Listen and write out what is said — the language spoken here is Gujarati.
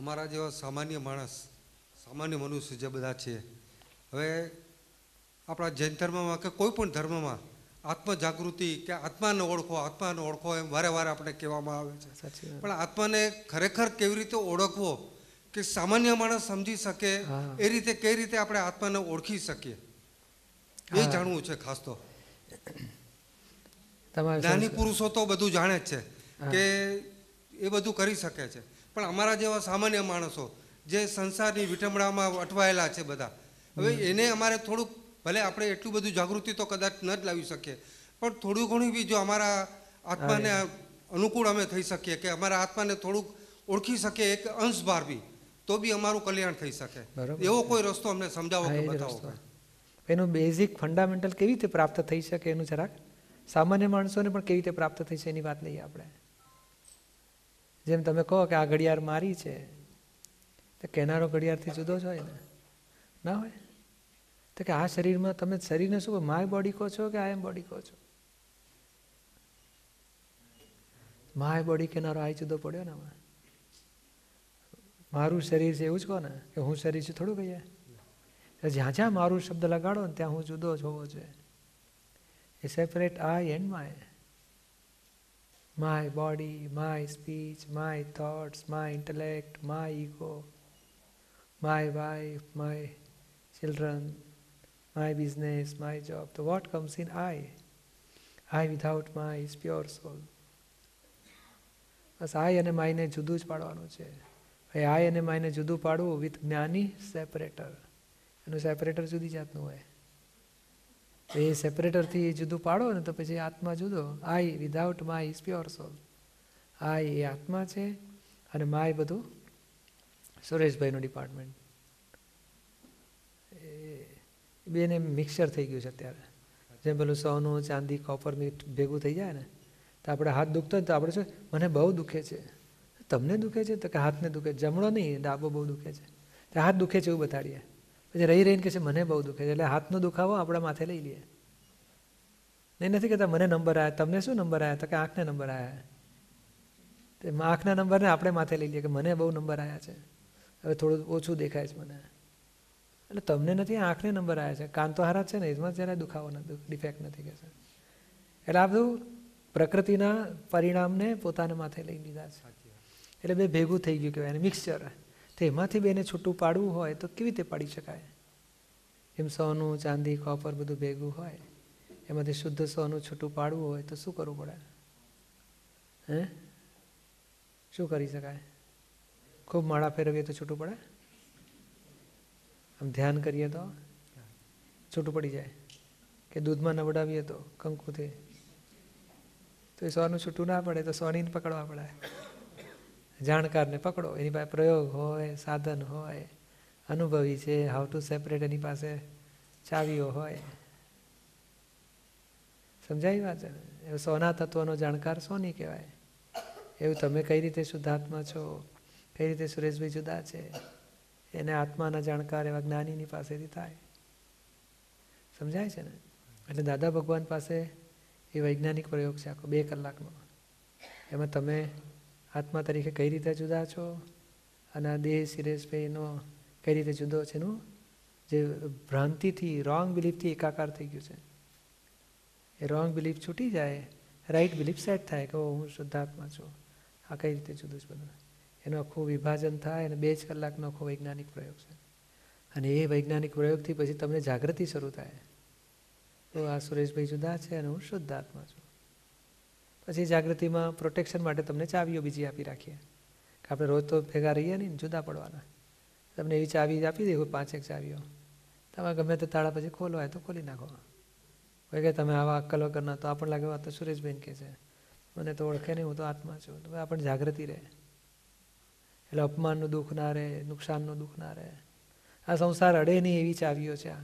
અમારા જેવા સામાન્ય માણસ, સામાન્ય મનુષ્ય જે બધા છે, હવે આપણા જૈન ધર્મમાં કે કોઈ પણ ધર્મમાં આત્મજાગૃતિ કે આત્માને ઓળખો એમ વારે વારે આપણે કહેવામાં આવે છે. પણ આત્માને ખરેખર કેવી રીતે ઓળખવો કે સામાન્ય માણસ સમજી શકે એ રીતે કઈ રીતે આપણે આત્માને ઓળખી શકીએ એ જાણવું છે. ખાસ તો જ્ઞાની પુરુષો તો બધું જાણે જ છે કે એ બધું કરી શકે છે, પણ અમારા જેવા સામાન્ય માણસો જે સંસારની વિટંબણામાં અટવાયેલા છે બધા, હવે એને અમારે થોડુંક, ભલે આપણે એટલું બધું જાગૃતિ તો કદાચ ન જ લાવી શકીએ, પણ થોડું ઘણું બી જો અમારા આત્માને અનુકૂળ અમે થઈ શકીએ કે અમારા આત્માને થોડુંક ઓળખી શકીએ એક અંશભાર બી, તો બી અમારું કલ્યાણ થઈ શકે. એવો કોઈ રસ્તો અમને સમજાવો કે બતાવો. એનું બેઝિક ફંડામેન્ટલ કેવી રીતે પ્રાપ્ત થઈ શકે એનું જરાક સામાન્ય માણસોને પણ કેવી રીતે પ્રાપ્ત થઈ છે એની વાત લઈએ આપણે. જેમ તમે કહો કે આ ઘડિયાળ મારી છે, તો કહેનારો ઘડિયાળથી જુદો જ હોય ને, ના હોય? તો કે આ શરીરમાં તમે શરીરને શું માય બોડી કહો છો કે આઈ એમ બોડી કહો છો? માય બોડી કહેનારો આ જુદો પડ્યો ને. મારું શરીર છે એવું જ કહો ને, કે હું શરીર છું થોડું કહીએ. જ્યાં જ્યાં મારું શબ્દ લગાડો ને ત્યાં હું જુદો જ હોવો જોઈએ. એ separate I and my. My body, my speech, my thoughts, my intellect, my ego, my wife, my children, my business, my job. So what comes in I? I without my is pure soul. Bus I અને my ને જુદું જ પાડવાનું છે. I અને my ને જુદું પાડવું વિથ જ્ઞાની સેપરેટર. એનું સેપરેટર જુદી જાતનું હોય. એ સેપરેટરથી જુદું પાડો ને તો પછી આત્મા જુદો. I without my is pure soul. I એ આત્મા છે અને માય બધું સુરેશભાઈનું ડિપાર્ટમેન્ટ. એ બેને મિક્સર થઈ ગયું છે અત્યારે. જેમ પેલું સોનું ચાંદી કોપર ભેગું થઈ જાય ને, તો આપણે હાથ દુખતો હોય તો આપણે શું, મને બહુ દુખે છે. તમને દુખે છે? તો કે હાથને દુખે, જમણો નહીં ડાબો બહુ દુખે છે. તો હાથ દુખે છે એવું બતાડીએ. પછી રહીને કે છે મને બહુ દુખે છે, એટલે હાથનો દુખાવો આપણા માથે લઈ લઈએ. નહીં, નથી કહેતા મને નંબર આવ્યા. તમને શું નંબર આવ્યા? તો કે આંખને નંબર આવ્યા. તો આંખના નંબરને આપણે માથે લઈ લઈએ કે મને બહુ નંબર આવ્યા છે, હવે થોડું ઓછું દેખાય છે મને. એટલે તમને નથી, આંખને નંબર આવ્યા છે. કાન તો હારા છે ને, એમાં જરાય દુખાવો નથી, ડિફેક્ટ નથી કે છે. એટલે આ બધું પ્રકૃતિના પરિણામને પોતાના માથે લઈ લીધા છે. એટલે બે ભેગું થઈ ગયું કહેવાય, મિક્સચર. તો એમાંથી બેને છૂટું પાડવું હોય તો કેવી રીતે પાડી શકાય? એમ સોનું ચાંદી કોપર બધું ભેગું હોય, એમાંથી શુદ્ધ સોનું છૂટું પાડવું હોય તો શું કરવું પડે? શું કરી શકાય? ખૂબ માળા ફેરવીએ તો છૂટું પડે? આમ ધ્યાન કરીએ તો છૂટું પડી જાય? કે દૂધમાં નવડાવીએ તો કંકુથી તો એ સોનું છૂટું ના પડે તો સોનીને પકડવા પડે. જાણકારને પકડો, એની પાસે પ્રયોગ હોય, સાધન હોય, અનુભવી છે, હાઉ ટુ સેપરેટ એની પાસે ચાવીઓ હોય. સમજાય વાત છે ને? એવું સોના તત્વનો જાણકાર સોની કહેવાય. એવું તમે કઈ રીતે શુદ્ધાત્મા છો, કઈ રીતે સુરેશભાઈ જુદા છે, એને આત્માના જાણકાર એવા જ્ઞાનીની પાસેથી થાય. સમજાય છે ને? એટલે દાદા ભગવાન પાસે એ વૈજ્ઞાનિક પ્રયોગ છે આખો 2 કલાકનો. એમાં તમે આત્મા તરીકે કઈ રીતે જુદા છો અને આ દેહ સુરેશભાઈનો કઈ રીતે જુદો છે, એનું જે ભ્રાંતિથી, રોંગ બિલીફથી એકાકાર થઈ ગયું છે, એ રોંગ બિલીફ છૂટી જાય, રાઈટ બિલીફ સેટ થાય કે હું શુદ્ધાત્મા છું. આ કઈ રીતે જુદું છે બધું, એનું આખું વિભાજન થાય અને 2 જ કલાકનો આખો વૈજ્ઞાનિક પ્રયોગ છે. અને એ વૈજ્ઞાનિક પ્રયોગથી પછી તમને જાગૃતિ શરૂ થાય, તો આ સુરેશભાઈ જુદા છે અને હું શુદ્ધાત્મા છું. પછી જાગૃતિમાં પ્રોટેક્શન માટે તમને ચાવીઓ બીજી આપી રાખીએ કે આપણે રોજ તો ભેગા રહીએ નહીં, જુદા પડવાના. તમને એવી ચાવી આપી દે, 5-1 ચાવીઓ. તમે ગમે તે તાળા પછી ખોલવાય તો ખોલી નાખો. કોઈ કે તમે આવા અક્કલ વગરના, તો આપણને લાગે વાત તો સુરેશભાઈ કહે છે, મને તો ઓળખે નહીં, હું તો આત્મા છું. તો આપણને જાગૃતિ રહે. એટલે અપમાનનું દુઃખ ના રહે, નુકસાનનું દુઃખ ના રહે. આ સંસાર અડે નહીં એવી ચાવીઓ છે આ.